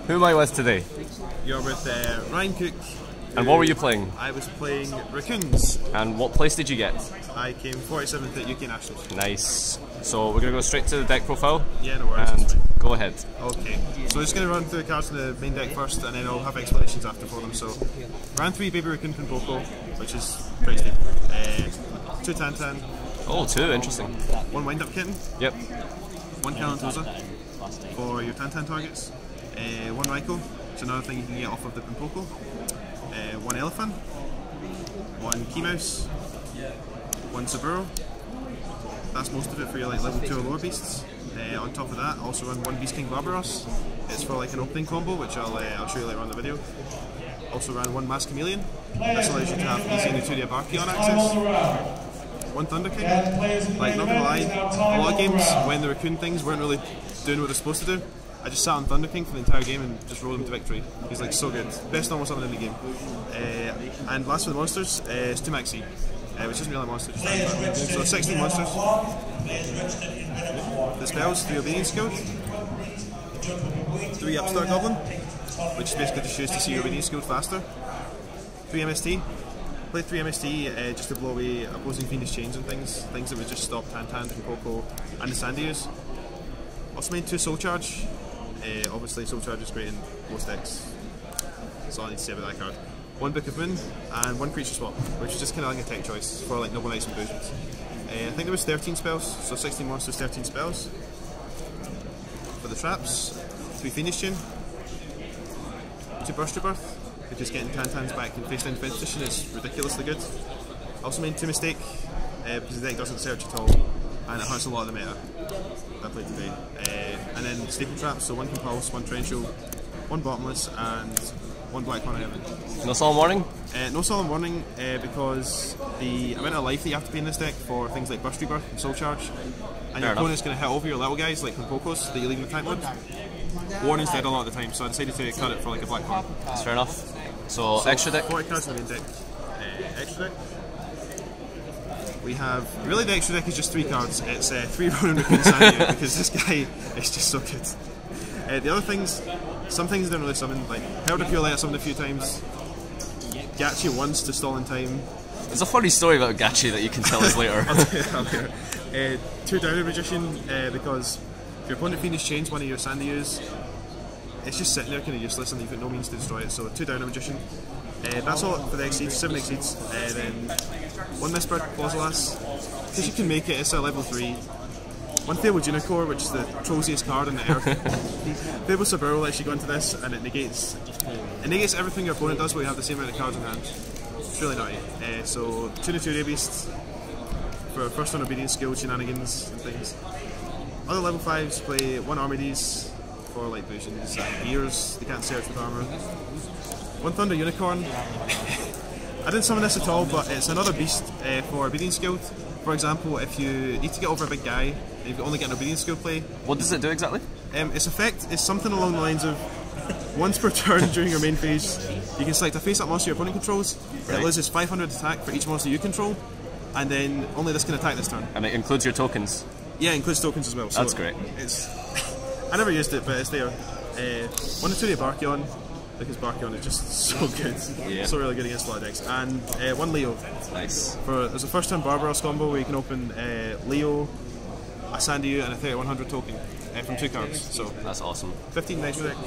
Who am I with today? You're with Ryan Cook. And what were you playing? I was playing Raccoons. And what place did you get? I came 47th at UK Nationals. Nice. So we're going to go straight to the deck profile. Yeah, no worries. And go ahead. Okay. So I'm just going to run through the cards in the main deck first, and then I'll have explanations after for them. So, round 3 Baby Raccoon Pimpoko, which is pretty steep. 2 Tantan. Oh, 2, interesting. 1 Wind Up Kitten. Yep. 1 Kalantosa for your Tantan targets. 1 Raikou, it's another thing you can get off of the Pimpoko. 1 Elephant. 1 Key Mouse. 1 Saburo. That's most of it for your like level 2 or lower beasts. On top of that, also run 1 Beast King Barbaros. It's for like an opening combo, which I'll show you later on in the video. Also ran 1 Mass Chameleon. This allows you to have easy Nuturia Barkion access. 1 Thunder King. Like, not gonna lie, a lot of games when the Raccoon things weren't really doing what they're supposed to do, I just sat on Thunder King for the entire game and just rolled him to victory. He's like so good. Best normal summon in the game. And last for the monsters is 2 Maxi, which isn't really a monster. So 16 monsters. The spells, 3 Obedience Skill, 3 Upstart Goblin, which is basically just used to see your Obedience Skill faster. 3 MST. Played 3 MST just to blow away opposing Fiendish Chains and things that would just stop Tantan, Pimpoko, and the Sandius. Also made 2 Soul Charge. Obviously Soul Charge is great in most decks. That's all I need to say about that card. 1 Book of Moon and 1 Creature Swap, which is just kind of like a tech choice for like Noble Knights and Boosions. I think there was 13 spells, so 16 monsters, 13 spells. For the traps, 3 Fiendish Chain, 2 Burst Rebirth, which is getting Tantans back in face down defense position is ridiculously good. Also made 2 Mistake, because the deck doesn't search at all, and it hurts a lot of the meta I played today. And then Staple Traps, so 1 Compulse, 1 Torrential, 1 Bottomless, and 1 Black Corner Heaven. No Solemn Warning? No Solemn Warning, because the amount of life that you have to pay in this deck for things like Burst Rebirth and Soul Charge, and your opponent's going to hit over your little guys like Pimpokos that you leave in the tank mode. Warning's dead a lot of the time, so I decided to cut it for like a black card. That's fair enough. So extra deck? 40 cards in the main deck. Extra deck. We have, really the extra deck is just 3 cards. It's 3 Ronin Raccoon Sandia, because this guy is just so good. The other things, some things I didn't really summon, like Herald of Pure Light I summoned a few times. Gachi once to stall in time. There's a funny story about Gachi that you can tell us later. I'll tell you later. 2 Downer Magician, because if your opponent Fiendish Chains one of your Sandius, it's just sitting there kind of useless and you've got no means to destroy it, so 2 Downer Magician. That's all for the Exceeds, 7 Exceeds. Then 1 Misbird Plausilas, because you can make it, it's a level 3. 1 Fabled Unicorn, which is the trollsiest card on the earth. Fabled Saburo lets you go into this and it negates everything your opponent does, but you have the same amount of cards in hand. It's really nutty. So 2 Nuturia Beasts for first on Obedience Skill, shenanigans and things. Other level 5s play 1 Armades for like Boosions and Gears, they can't search with armor. 1 Thunder Unicorn. I didn't summon this at all, but it's another beast for Obedience Skill. For example, if you need to get over a big guy, and you only get an Obedience Skill play. What does it do exactly? Its effect is something along the lines of once per turn during your main phase, you can select a face-up monster your opponent controls. Right. It loses 500 attack for each monster you control, and then only this can attack this turn. And it includes your tokens? Yeah, it includes tokens as well. So that's great. It's I never used it, but it's there. 1 Nuturia Barkion, because Barkion is just so good. Yeah. So really good against a lot of decks. And 1 Leo. Nice. There's a first turn Barbaros combo where you can open Leo, a Sandiu, and a 3100 token from 2 cards. So that's awesome. 15 extra deck.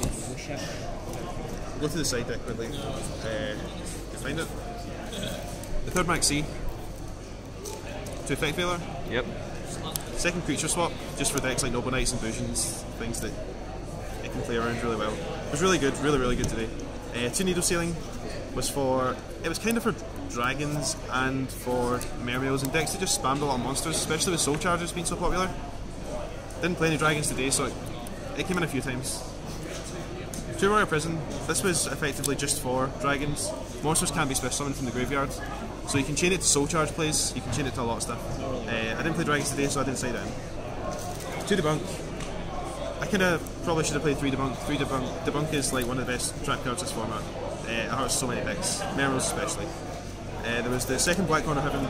Go to the side deck quickly. You find it. The 3rd Maxi. 2 Effect Failure. Yep. 2nd Creature Swap, just for decks like Noble Knights and Boosions, things that it can play around really well. It was really good, really good today. 2 Needle Sailing was kind of for dragons and for mermaids and decks that just spammed a lot of monsters, especially with Soul Chargers being so popular. Didn't play any dragons today, so it came in a few times. 2 Royal Prison, this was effectively just for dragons. Monsters can't be special summoned from the graveyard, so you can chain it to Soul Charge plays, you can chain it to a lot of stuff. I didn't play dragons today, so I didn't say that in. 2 Debunk. I kind of probably should have played 3 Debunk. 3 Debunk. Debunk is like one of the best trap cards in this format. It hurts so many decks, Mermaids especially. There was the 2nd Black Corner Heaven,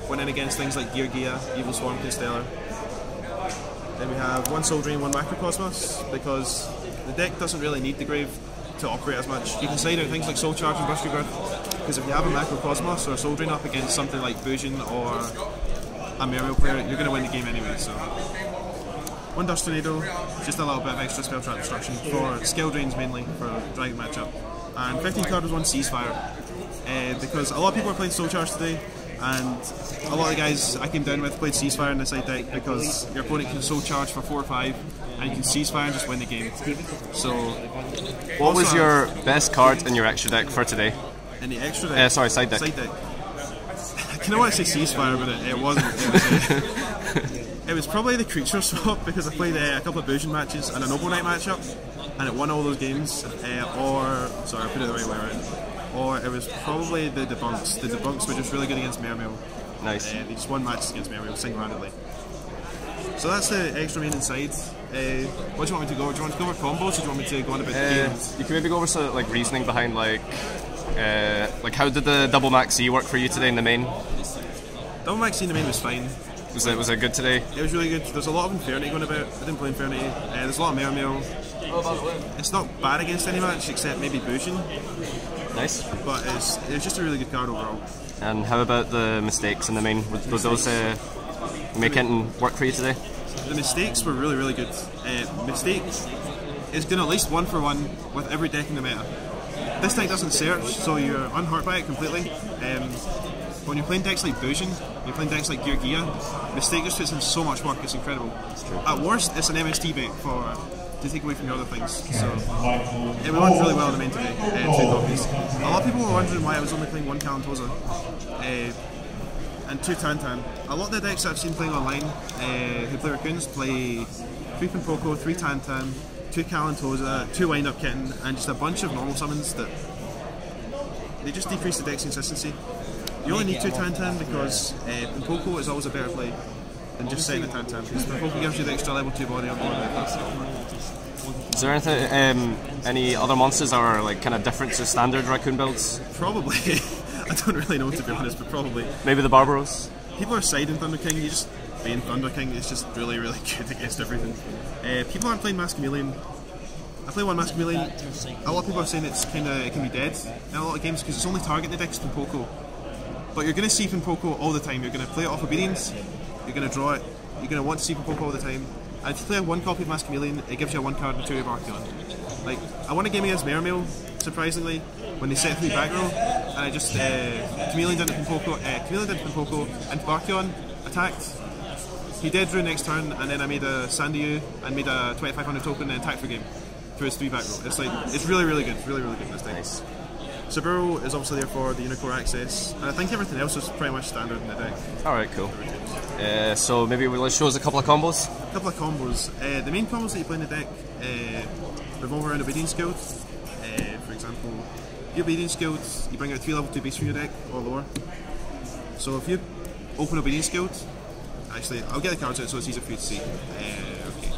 went in against things like Gear Gia, Evil Swarm, Constellar. Then we have 1 Soul Drain, 1 Macrocosmos, because the deck doesn't really need the Grave to operate as much. You can side out things like Soul Charge and Burst Rebirth, because if you have a Macrocosmos or a Soul Drain up against something like Bujin or a Mermail player, you're going to win the game anyway. So 1 Dust Tornado, just a little bit of extra spell trap destruction for skill drains mainly for Dragon matchup. And 15 card was 1 Ceasefire, because a lot of people are playing Soul Charge today, and a lot of the guys I came down with played Ceasefire in the side deck because your opponent can Soul Charge for 4 or 5 and you can Ceasefire and just win the game. So, what was your best card in your extra deck for today? In the extra deck? Sorry, side deck. Side deck. I kind of want to say Ceasefire, but it wasn't. It was probably the Creature Swap, because I played a couple of Bujin matches and a Noble Knight matchup, and it won all those games. Or, sorry, I put it the right way around. Or it was probably the Debunks. The Debunks were just really good against Mermail. Nice. They just won matches against Mermail single-handedly. So that's the extra main inside. What do you want me to go over? Do you want to go over combos, or do you want me to go on about the games? You can maybe go over some like reasoning behind like how did the double max E work for you today in the main? Double max E in the main was fine. Was it good today? It was really good. There's a lot of Infinity going about. I didn't play Infinity. There's a lot of Mermail. It's not bad against any match except maybe Bujin. Nice. But it's just a really good card overall. And how about the mistakes in the main? Was those make it work for you today? The mistakes were really, really good. Mistakes is going to at least 1 for 1 with every deck in the meta. This deck doesn't search, so you're unhurt by it completely. When you're playing decks like Bujin, you're playing decks like YuGiOh, Mistake just puts in so much work, it's incredible. At worst, it's an MST bait to take away from your other things. So it went really well in the main today, 2 copies. A lot of people were wondering why I was only playing 1 Kalantosa and 2 Tantan. A lot of the decks that I've seen playing online who play Raccoons play 3 Pinpoco, 3 Tantan, 2 Kalantosa, 2 Wind Up Kitten, and just a bunch of normal summons that they just decrease the deck's consistency. You only need 2 Tantan because Pinpoco is always a better play than just setting a Tantan, because Pinpoco gives you the extra level 2 body on board. Is there anything, any other monsters that are like kind of different to standard Raccoon builds? Probably. I don't really know, to be honest, but probably. Maybe the Barbaros? People are siding Thunder King. You just being Thunder King is just really, really good against everything. People aren't playing Mask Chameleon. I play 1 Mask Chameleon. A lot of people are saying it can be dead in a lot of games because it's only targeting the deck's Pinpoco. But you're going to see Pinpoco all the time. You're going to play it off Obedience, you're going to draw it, you're going to want to see Pinpoco all the time. And if you play 1 copy of Mask Chameleon, it gives you a 1 card Materia of Archeon. Like, I won a game against Mermail, surprisingly, when they set 3 back row, and I just Chameleon did Pinpoco, and Archeon attacked. He dead drew next turn, and then I made a Sandiu and made a 2500 token and attacked for game through his 3 back row. It's really, really good, really, really good this deck. Nice. Saburo is obviously there for the Unicore access, and I think everything else is pretty much standard in the deck. Alright, cool. So maybe let's show us a couple of combos? A couple of combos. The main combos that you play in the deck revolve around Obedience Guild. For example, if you Obedience Guild, you bring out 3 level 2 beasts from your deck, or lower. So if you open Obedience Guild, actually, I'll get the cards out so it's easier for you to see. Okay.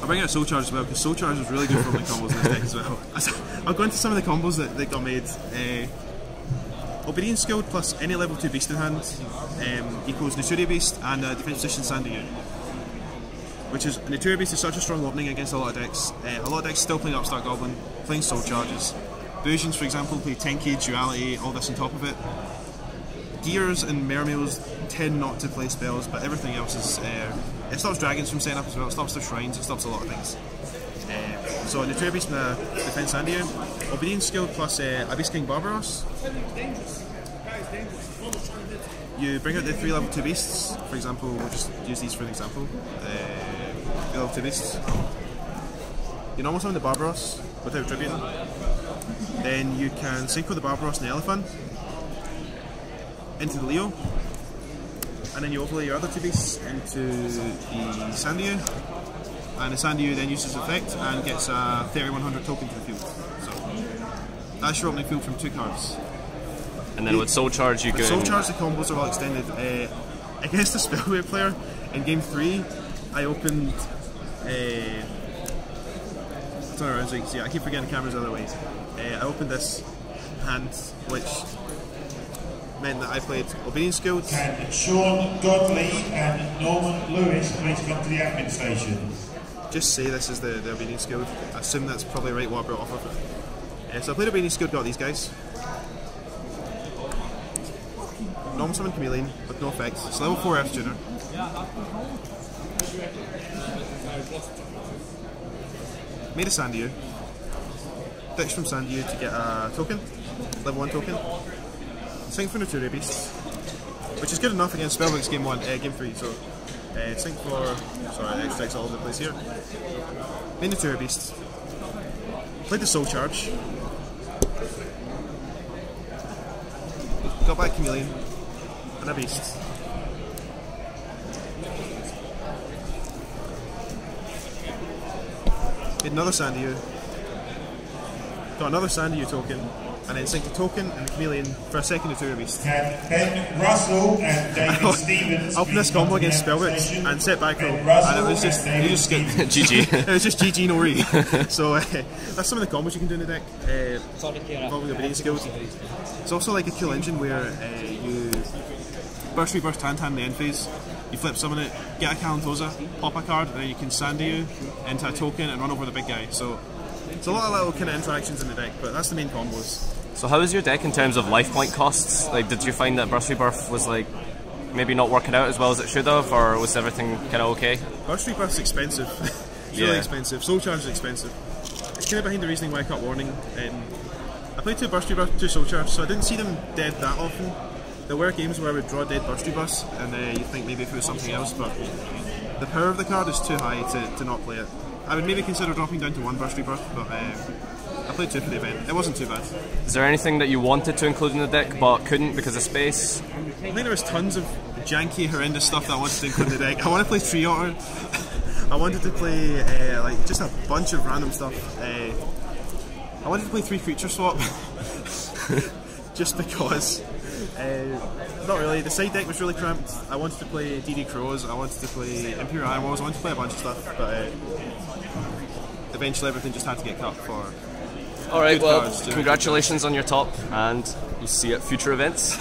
I'll bring out Soul Charge as well, because Soul Charge is really good for opening combos in this deck as well. I'll go into some of the combos that got made. Obedience Guild plus any level 2 beast in hand equals Naturia Beast and Defense Position Sandiu. Which is, Naturia Beast is such a strong opening against a lot of decks. A lot of decks still playing Upstart Goblin, playing Soul Charges. Bujins, for example, play Tenki, Duality, all this on top of it. Gears and Mermails tend not to play spells, but everything else is... it stops dragons from setting up as well, it stops their shrines, it stops a lot of things. So Naturia Beast and Defense Sandiu. Obedience Guild plus Abyss King Barbaros. You bring out the 3 level 2 beasts, for example, we'll just use these for an example. 3 level 2 beasts. You normal summon the Barbaros without tributing. Then you can synchro the Barbaros and the Elephant into the Leo, and then you overlay your other 2 beasts into the Sandiu, and the Sandiu then uses effect and gets a 3100 token to the field. So that's your opening field from 2 cards. And then with Soul Charge you can... Soul Charge, the combos are all extended. Against the Spellwave player, in game 3, I opened turn around so you can see. I keep forgetting the camera's the other way. I opened this hand, which meant that I played Obedience Guild. Can Sean Godley and Norman Lewis please come to the admin station? just say this is the Albanian Guild. I assume that's probably right what I brought off of it. So I played Albanian Guild, got these guys. Normal summon Chameleon with no effects. It's level 4 Earth Tuner. Made a Sandiu. Ditched from Sandiu to get a token, level 1 token. Sync for Naturia Beasts, which is good enough against Spellbook's game 3. So sync for, sorry, extracts all over the place here. Made Naturia Beasts. Played the Soul Charge. Got back Chameleon and a Beast. Made another Sandiu. Got another Sandiu token, and then synced a token and a Chameleon for a second Naturia Beast. Ben Russell and David Stevens. Opened this combo against Spellbooks and set back row, and it was just GG. It was just GG no re. So that's some of the combos you can do in the deck. Involving the Albanian Guild. It's also like a cool engine where you burst reburst Tantan in the end phase. You flip summon it, get a Kalantosa, pop a card, and then you can Sandiu into a token and run over the big guy. So it's a lot of little kind of interactions in the deck, but that's the main combos. So how is your deck in terms of life point costs? Like, did you find that Burst Rebirth was like maybe not working out as well as it should have, or was everything kind of okay? Burst Rebirth's expensive. It's really expensive. Soul Charge is expensive. It's kind of behind the reasoning why I cut Warning. I played 2 Burst Rebirth, 2 Soul Charge, so I didn't see them dead that often. There were games where I would draw dead Burst Rebirths, and you think maybe if it was something else, but the power of the card is too high to not play it. I would maybe consider dropping down to 1 Burst Rebirth, but I played 2 for the event. It wasn't too bad. Is there anything that you wanted to include in the deck but couldn't because of space? I think there was tons of janky, horrendous stuff that I wanted to include in the deck. I want to play Tree Otter. I wanted to play like just a bunch of random stuff. I wanted to play 3 Creature Swap, just because. Not really. The side deck was really cramped. I wanted to play DD Crows, I wanted to play Imperial Animals, I wanted to play a bunch of stuff, but eventually everything just had to get cut for. Alright, well, congratulations on your top, and we'll see you at future events.